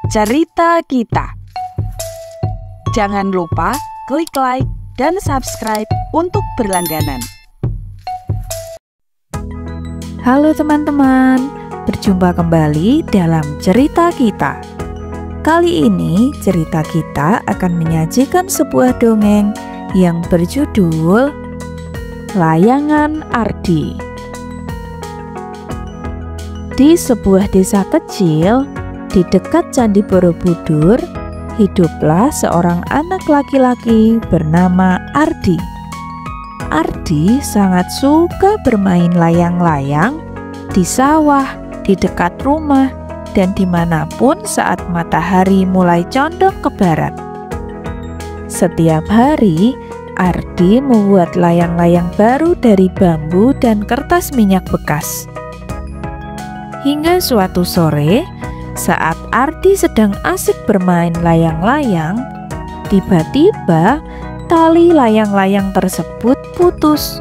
Cerita Kita. Jangan lupa klik like dan subscribe untuk berlangganan. Halo teman-teman, berjumpa kembali dalam Cerita Kita. Kali ini cerita kita akan menyajikan sebuah dongeng yang berjudul Layangan Ardi. Di sebuah desa kecil di dekat Candi Borobudur, hiduplah seorang anak laki-laki bernama Ardi. Ardi sangat suka bermain layang-layang di sawah, di dekat rumah, dan dimanapun saat matahari mulai condong ke barat. Setiap hari, Ardi membuat layang-layang baru dari bambu dan kertas minyak bekas. Hingga suatu sore, saat Ardi sedang asik bermain layang-layang, tiba-tiba tali layang-layang tersebut putus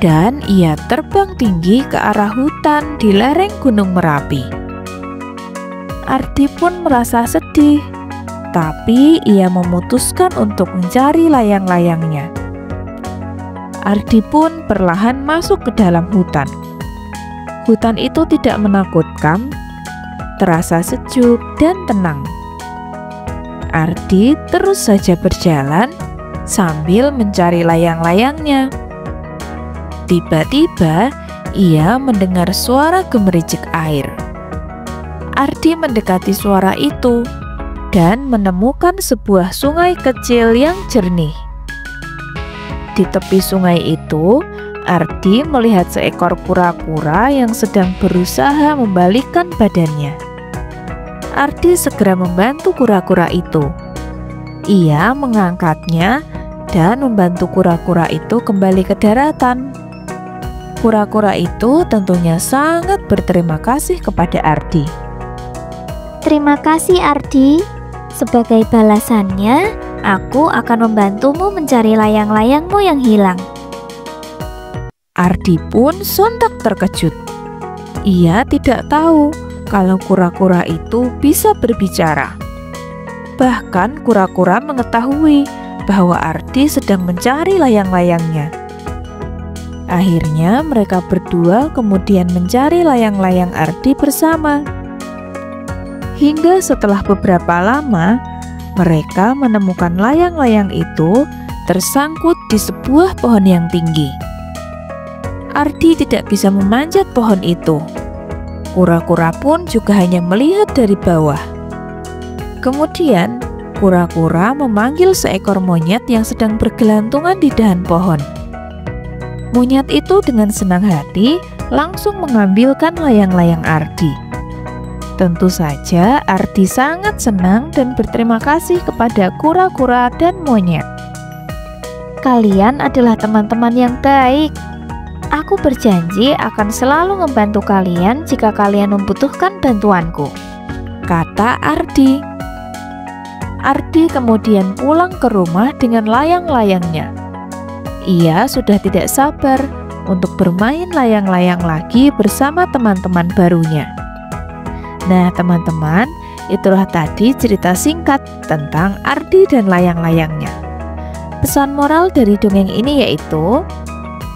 dan ia terbang tinggi ke arah hutan di lereng Gunung Merapi. Ardi pun merasa sedih, tapi ia memutuskan untuk mencari layang-layangnya. Ardi pun perlahan masuk ke dalam hutan. Hutan itu tidak menakutkan, terasa sejuk dan tenang. Ardi terus saja berjalan sambil mencari layang-layangnya. Tiba-tiba ia mendengar suara gemericik air. Ardi mendekati suara itu dan menemukan sebuah sungai kecil yang jernih. Di tepi sungai itu, Ardi melihat seekor kura-kura yang sedang berusaha membalikkan badannya. Ardi segera membantu kura-kura itu. Ia mengangkatnya dan membantu kura-kura itu kembali ke daratan. Kura-kura itu tentunya sangat berterima kasih kepada Ardi. Terima kasih Ardi. Sebagai balasannya, aku akan membantumu mencari layang-layangmu yang hilang. Ardi pun sontak terkejut. Ia tidak tahu kalau kura-kura itu bisa berbicara. Bahkan kura-kura mengetahui bahwa Ardi sedang mencari layang-layangnya. Akhirnya mereka berdua kemudian mencari layang-layang Ardi bersama. Hingga setelah beberapa lama, mereka menemukan layang-layang itu tersangkut di sebuah pohon yang tinggi. Ardi tidak bisa memanjat pohon itu. Kura-kura pun juga hanya melihat dari bawah. Kemudian, kura-kura memanggil seekor monyet yang sedang bergelantungan di dahan pohon. Monyet itu dengan senang hati langsung mengambilkan layang-layang Ardi. Tentu saja Ardi sangat senang dan berterima kasih kepada kura-kura dan monyet. Kalian adalah teman-teman yang baik. Aku berjanji akan selalu membantu kalian jika kalian membutuhkan bantuanku, kata Ardi. Ardi kemudian pulang ke rumah dengan layang-layangnya. Ia sudah tidak sabar untuk bermain layang-layang lagi bersama teman-teman barunya. Nah teman-teman, itulah tadi cerita singkat tentang Ardi dan layang-layangnya. Pesan moral dari dongeng ini yaitu,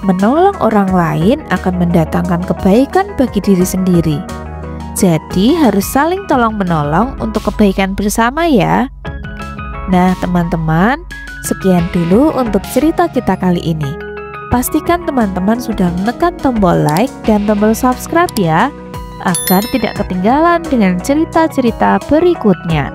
menolong orang lain akan mendatangkan kebaikan bagi diri sendiri. Jadi harus saling tolong-menolong untuk kebaikan bersama ya. Nah teman-teman, sekian dulu untuk cerita kita kali ini. Pastikan teman-teman sudah menekan tombol like dan tombol subscribe ya, agar tidak ketinggalan dengan cerita-cerita berikutnya.